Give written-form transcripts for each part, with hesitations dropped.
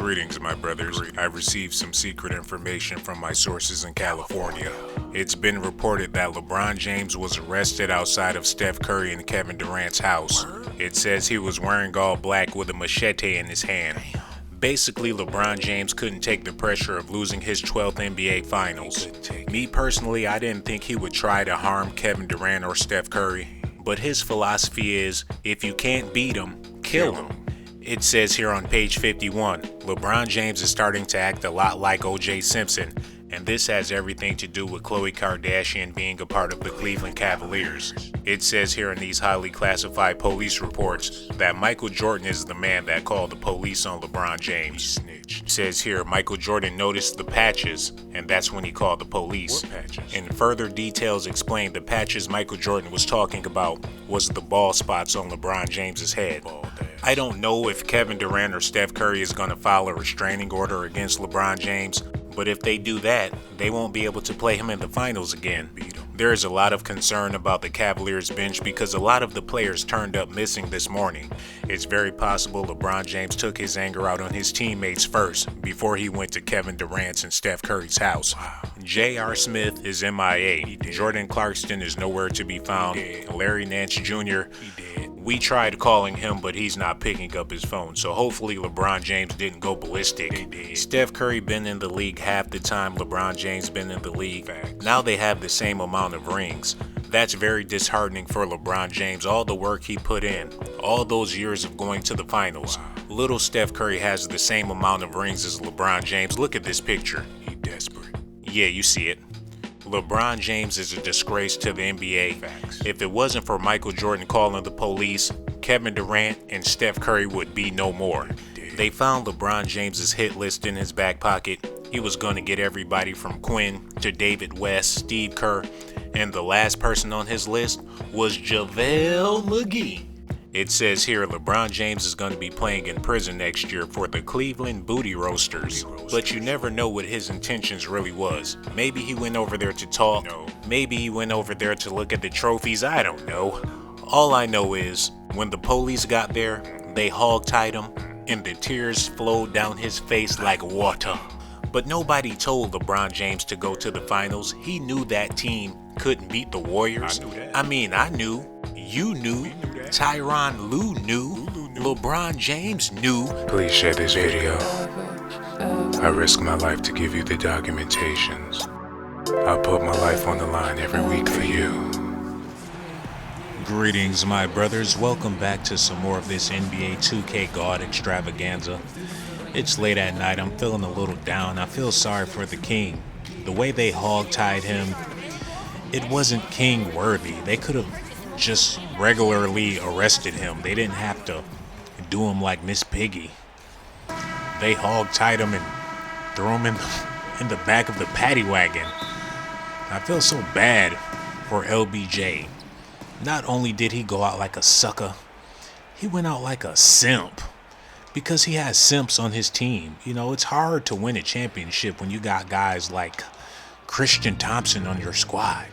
Greetings, my brothers. I've received some secret information from my sources in California. It's been reported that LeBron James was arrested outside of Steph Curry and Kevin Durant's house. It says he was wearing all black with a machete in his hand. Basically, LeBron James couldn't take the pressure of losing his 12th NBA Finals. Me personally, I didn't think he would try to harm Kevin Durant or Steph Curry. But his philosophy is, if you can't beat him, kill him. It says here on page 51, LeBron James is starting to act a lot like O.J. Simpson, and this has everything to do with Khloe Kardashian being a part of the Cleveland Cavaliers. It says here in these highly classified police reports that Michael Jordan is the man that called the police on LeBron James. It says here Michael Jordan noticed the patches, and that's when he called the police. And further details explain the patches Michael Jordan was talking about was the bald spots on LeBron James's head. I don't know if Kevin Durant or Steph Curry is going to file a restraining order against LeBron James, but if they do that, they won't be able to play him in the finals again. There is a lot of concern about the Cavaliers bench because a lot of the players turned up missing this morning. It's very possible LeBron James took his anger out on his teammates first before he went to Kevin Durant's and Steph Curry's house. J.R. Smith is MIA. Jordan Clarkson is nowhere to be found. Larry Nance Jr. We tried calling him, but he's not picking up his phone, so hopefully LeBron James didn't go ballistic. Steph Curry been in the league half the time LeBron James been in the league. Now they have the same amount of rings. That's very disheartening for LeBron James. All the work he put in, all those years of going to the finals. Little Steph Curry has the same amount of rings as LeBron James. Look at this picture. He desperate. Yeah, you see it. LeBron James is a disgrace to the NBA. If it wasn't for Michael Jordan calling the police, Kevin Durant and Steph Curry would be no more. They found LeBron James's hit list in his back pocket. He was going to get everybody from Quinn to David West, Steve Kerr, and the last person on his list was JaVale McGee. It says here LeBron James is going to be playing in prison next year for the Cleveland Booty Roasters. But you never know what his intentions really was. Maybe he went over there to talk. Maybe he went over there to look at the trophies. I don't know. All I know is when the police got there, they hog-tied him and the tears flowed down his face like water. But nobody told LeBron James to go to the finals. He knew that team couldn't beat the Warriors. I knew. You knew. Tyronn Lue knew. LeBron James knew. Please share this video. I risk my life to give you the documentations. I put my life on the line every week for you. Greetings, my brothers. Welcome back to some more of this NBA 2K God extravaganza. It's late at night. I'm feeling a little down. I feel sorry for the king. The way they hog-tied him, it wasn't king worthy. They could have just regularly arrested him. They didn't have to do him like Miss Piggy. They hog-tied him and threw him in the back of the paddy wagon. I feel so bad for LBJ. Not only did he go out like a sucker, he went out like a simp. Because he has simps on his team. You know, it's hard to win a championship when you got guys like Christian Thompson on your squad.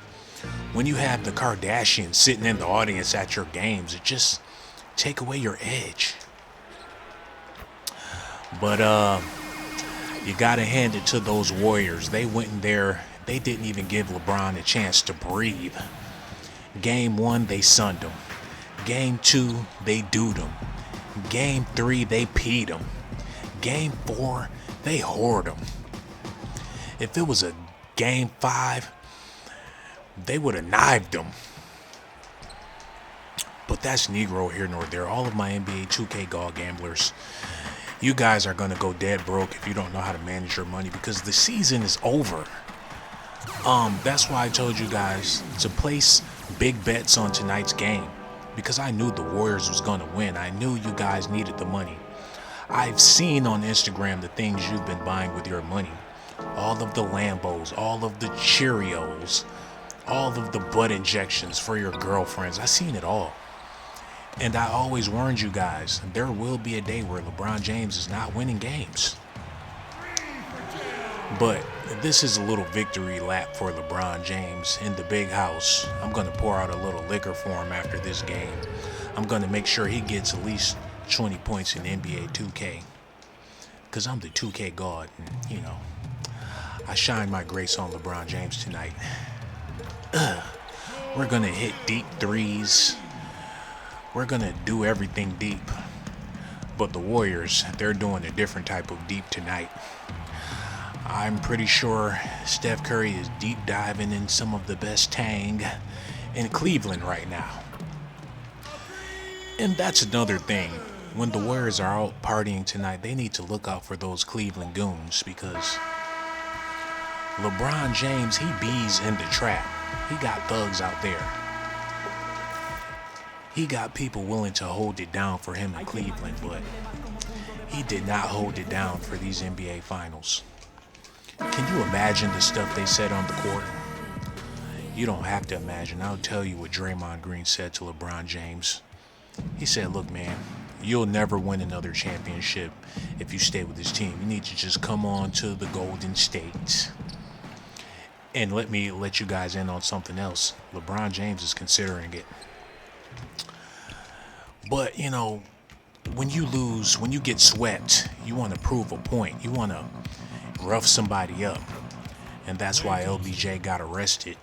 When you have the Kardashians sitting in the audience at your games, it just take away your edge. But you gotta hand it to those Warriors. They went in there, they didn't even give LeBron a chance to breathe. Game 1, they sunned him. Game 2, they dooed him. Game 3, they peed him. Game 4, they whored him. If it was a Game 5, they would have knifed him. But that's Negro here nor there. All of my NBA 2K God gamblers, you guys are going to go dead broke if you don't know how to manage your money because the season is over. That's why I told you guys to place big bets on tonight's game. Because I knew the Warriors was going to win. I knew you guys needed the money. I've seen on Instagram the things you've been buying with your money. All of the Lambos, all of the Cheerios, all of the butt injections for your girlfriends. I've seen it all. And I always warned you guys, there will be a day where LeBron James is not winning games. But this is a little victory lap for LeBron James in the big house. I'm going to pour out a little liquor for him after this game. I'm going to make sure he gets at least 20 points in NBA 2K. because I'm the 2K god, and, I shine my grace on LeBron James tonight. We're gonna hit deep threes. We're gonna do everything deep. But the Warriors, they're doing a different type of deep tonight. I'm pretty sure Steph Curry is deep diving in some of the best tang in Cleveland right now. And that's another thing. When the Warriors are out partying tonight, they need to look out for those Cleveland goons, because LeBron James, he bees in the trap. He got thugs out there. He got people willing to hold it down for him in Cleveland, but he did not hold it down for these NBA Finals. Can you imagine the stuff they said on the court? You don't have to imagine. I'll tell you what Draymond Green said to LeBron James. He said, look, man, you'll never win another championship if you stay with this team. You need to just come on to the Golden State. And let me let you guys in on something else. LeBron James is considering it. But, when you lose, when you get swept, you want to prove a point. You want to rough somebody up. And that's why LBJ got arrested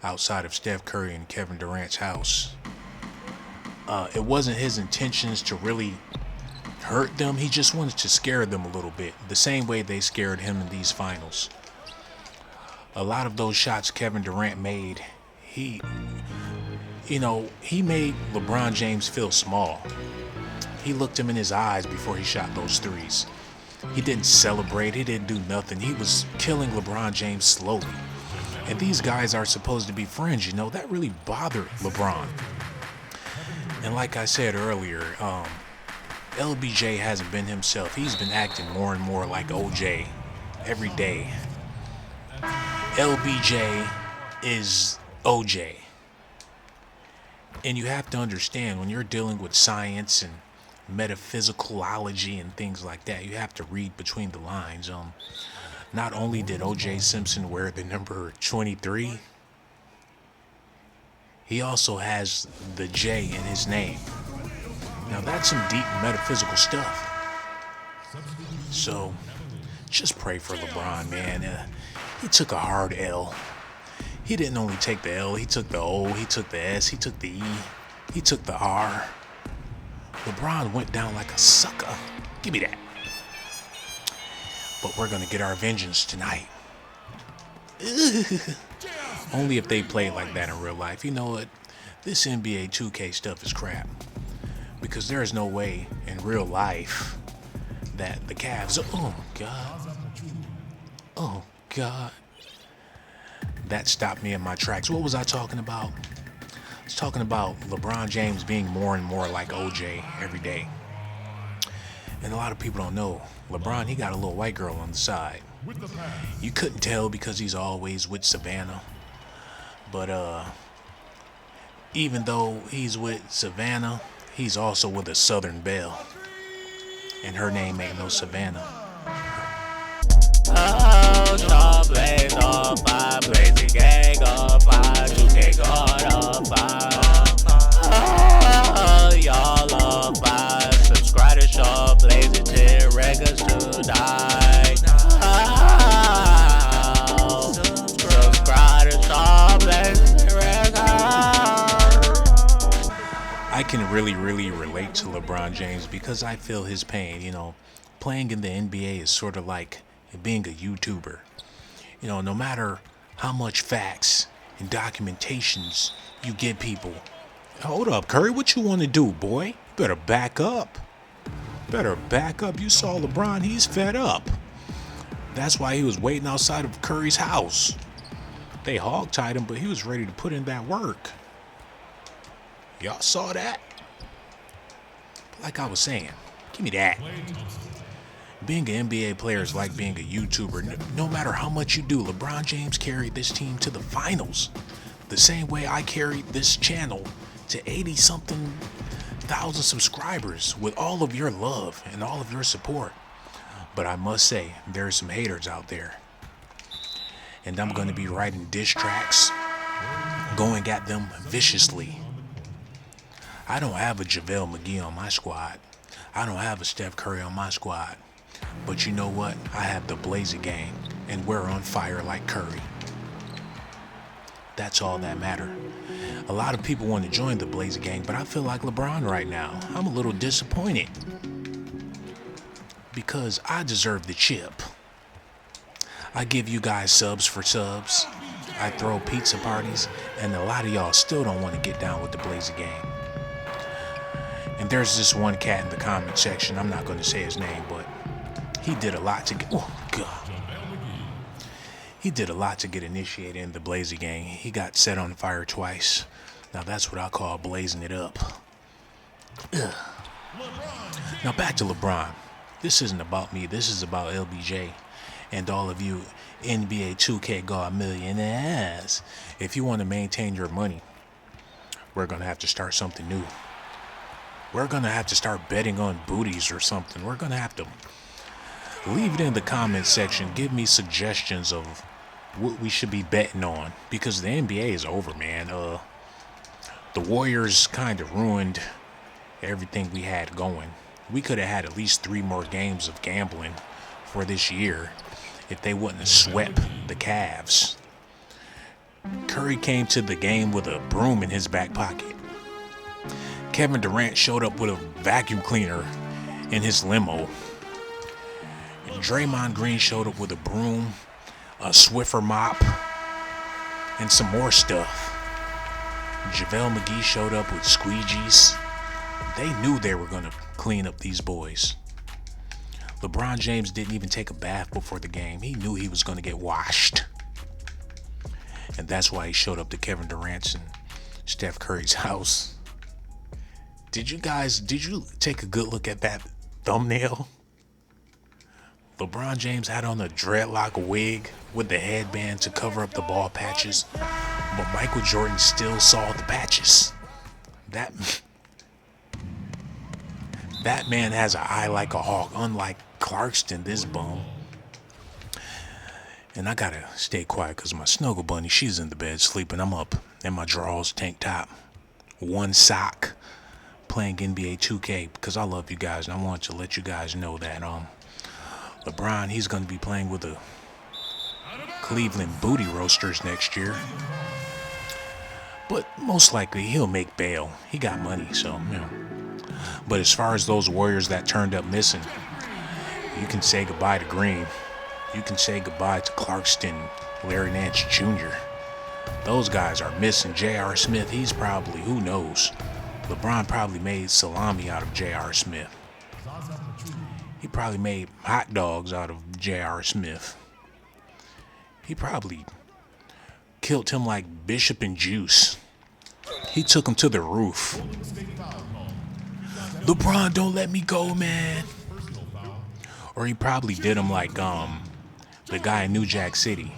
outside of Steph Curry and Kevin Durant's house. It wasn't his intentions to really hurt them. He just wanted to scare them a little bit, the same way they scared him in these finals. A lot of those shots Kevin Durant made, he made LeBron James feel small. He looked him in his eyes before he shot those threes. He didn't celebrate. He didn't do nothing. He was killing LeBron James slowly. And these guys are supposed to be friends, That really bothered LeBron. And like I said earlier, LBJ hasn't been himself. He's been acting more and more like OJ every day. LBJ is OJ. And you have to understand, when you're dealing with science and metaphysicalology and things like that, you have to read between the lines. Not only did O.J. Simpson wear the number 23, he also has the J in his name. Now that's some deep metaphysical stuff. So just pray for LeBron, man. He took a hard L. He didn't only take the L, he took the O, he took the S, he took the E, he took the R. LeBron went down like a sucker. Give me that. But we're going to get our vengeance tonight. Only if they play like that in real life. You know what? This NBA 2K stuff is crap. Because there is no way in real life that the Cavs... Oh, God. Oh, God. That stopped me in my tracks. What was I talking about? I was talking about LeBron James being more and more like OJ every day. And a lot of people don't know, LeBron, he got a little white girl on the side. You couldn't tell because he's always with Savannah. But even though he's with Savannah, he's also with a Southern belle. And her name ain't no Savannah. Oh, blaze on fire, blaze the gang on fire, 2K God on fire. Oh, y'all on fire. Subscribe to Shaw, blaze it 10 records tonight. Oh, subscribe to Shaw, blaze it 10 records. I can really relate to LeBron James because I feel his pain. Playing in the NBA is sort of like being a YouTuber. No matter how much facts and documentations you give people. Hold up, Curry, what you want to do, boy? Better back up. You saw LeBron, he's fed up. That's why he was waiting outside of Curry's house. They hogtied him, but he was ready to put in that work. Y'all saw that? Like I was saying, give me that. Being an NBA player is like being a YouTuber. No matter how much you do, LeBron James carried this team to the finals. The same way I carried this channel to 80-something thousand subscribers with all of your love and all of your support. But I must say, there are some haters out there. And I'm going to be writing diss tracks, going at them viciously. I don't have a JaVale McGee on my squad. I don't have a Steph Curry on my squad. But you know what? I have the Blazer gang, and we're on fire like Curry. That's all that matter. A lot of people want to join the Blazer gang, but I feel like LeBron right now. I'm a little disappointed because I deserve the chip. I give you guys subs for subs. I throw pizza parties, and a lot of y'all still don't want to get down with the Blazer gang. And there's this one cat in the comment section, I'm not going to say his name, but he did a lot to get, oh God. He did a lot to get initiated in the Blazer gang. He got set on fire twice. Now that's what I call blazing it up. Ugh. Now back to LeBron. This isn't about me, this is about LBJ and all of you NBA 2K God millionaires. If you want to maintain your money, we're going to have to start something new. We're going to have to start betting on booties or something. We're going to have to leave it in the comment section. Give me suggestions of what we should be betting on, because the NBA is over, man. The Warriors kind of ruined everything we had going. We could have had at least 3 more games of gambling for this year if they wouldn't have swept the Cavs. Curry came to the game with a broom in his back pocket. Kevin Durant showed up with a vacuum cleaner in his limo. And Draymond Green showed up with a broom, a Swiffer mop, and some more stuff. JaVale McGee showed up with squeegees. They knew they were going to clean up these boys. LeBron James didn't even take a bath before the game. He knew he was going to get washed. And that's why he showed up to Kevin Durant's and Steph Curry's house. Did you take a good look at that thumbnail? LeBron James had on a dreadlock wig with the headband to cover up the ball patches, but Michael Jordan still saw the patches. That man has an eye like a hawk, unlike Clarkston, this bum. And I gotta stay quiet because my snuggle bunny, she's in the bed sleeping. I'm up in my drawers, tank top, one sock, playing NBA 2K because I love you guys and I want to let you guys know that LeBron, he's going to be playing with the Cleveland Booty Roasters next year. But most likely he'll make bail. He got money, so, you know. But as far as those Warriors that turned up missing, you can say goodbye to Green. You can say goodbye to Clarkston, Larry Nance Jr. Those guys are missing. J.R. Smith, he's probably, who knows? LeBron probably made salami out of J.R. Smith. He probably made hot dogs out of J.R. Smith. He probably killed him like Bishop and Juice. He took him to the roof. LeBron, don't let me go, man. Or he probably did him like the guy in New Jack City.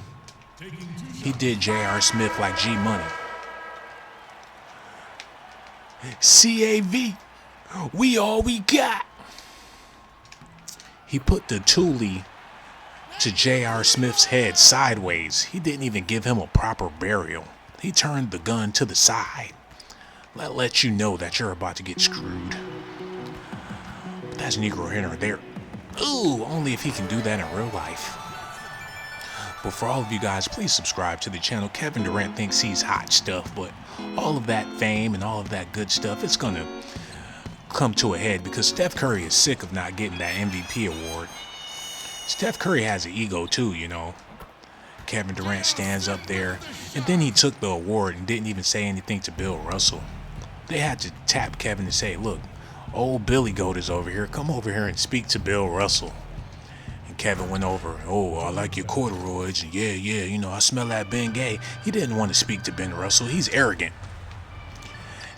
He did J.R. Smith like G Money. CAV, we all we got. He put the toolie to J.R. Smith's head sideways. He didn't even give him a proper burial. He turned the gun to the side. That lets you know that you're about to get screwed. But that's Negro here or there. Ooh, only if he can do that in real life. But for all of you guys, please subscribe to the channel. Kevin Durant thinks he's hot stuff, but all of that fame and all of that good stuff, it's going to come to a head because Steph Curry is sick of not getting that MVP award. Steph Curry has an ego too, you know. Kevin Durant stands up there, and then he took the award and didn't even say anything to Bill Russell. They had to tap Kevin and say, look, old Billy Goat is over here. Come over here and speak to Bill Russell. And Kevin went over, oh, I like your corduroys. And yeah, you know, I smell that Bengay. He didn't want to speak to Ben Russell. He's arrogant.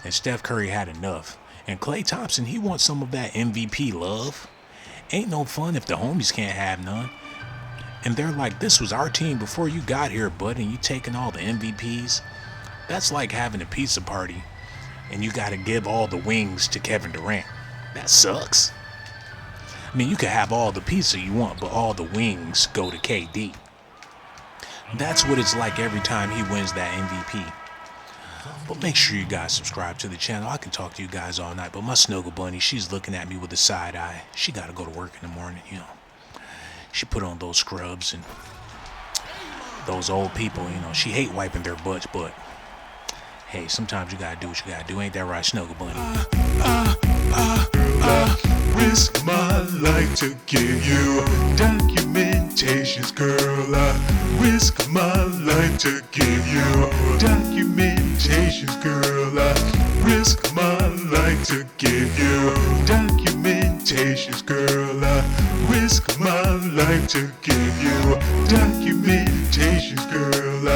And Steph Curry had enough. And Klay Thompson, he wants some of that MVP love. Ain't no fun if the homies can't have none. And they're like, this was our team before you got here, bud, and you taking all the MVPs. That's like having a pizza party and you got to give all the wings to Kevin Durant. That sucks. I mean, you can have all the pizza you want, but all the wings go to KD. That's what it's like every time he wins that MVP. But make sure you guys subscribe to the channel. I can talk to you guys all night, but my snuggle bunny, she's looking at me with a side eye. She got to go to work in the morning, you know. she put on those scrubs and those old people, she hate wiping their butts, but hey, sometimes you gotta do what you gotta do. Ain't that right, Snuggle Bunny? Risk my life to give you documentations, girl. I risk my life to give you documentations, girl. I risk my life to give you documentations, girl. I risk my life to give you documentations, girl.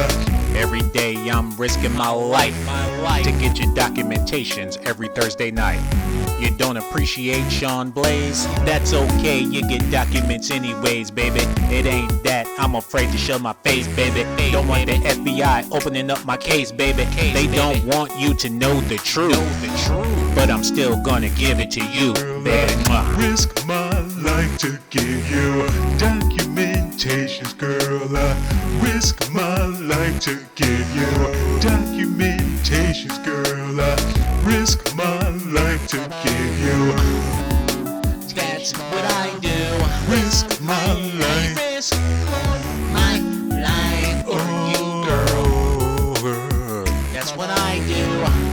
Every day I'm risking my life to get your documentations every Thursday night. You don't appreciate Sean Blaze? That's okay, you get documents anyways, baby. It ain't that I'm afraid to show my face, baby. Don't want the FBI opening up my case, baby. They don't want you to know the truth, but I'm still gonna give it to you, baby. Risk my life to give you documentations, girl. I risk my life to give you documentations, girl. I risk my life to give you. That's what I do. Risk my life. Risk my life for you, girl. That's what I do.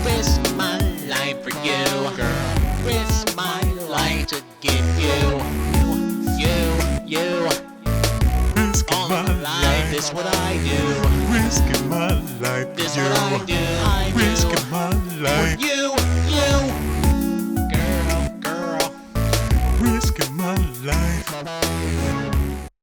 Risk my life for you, girl. Risk my life to give you. Risking All my my life. life. That's what I do. Risking my life.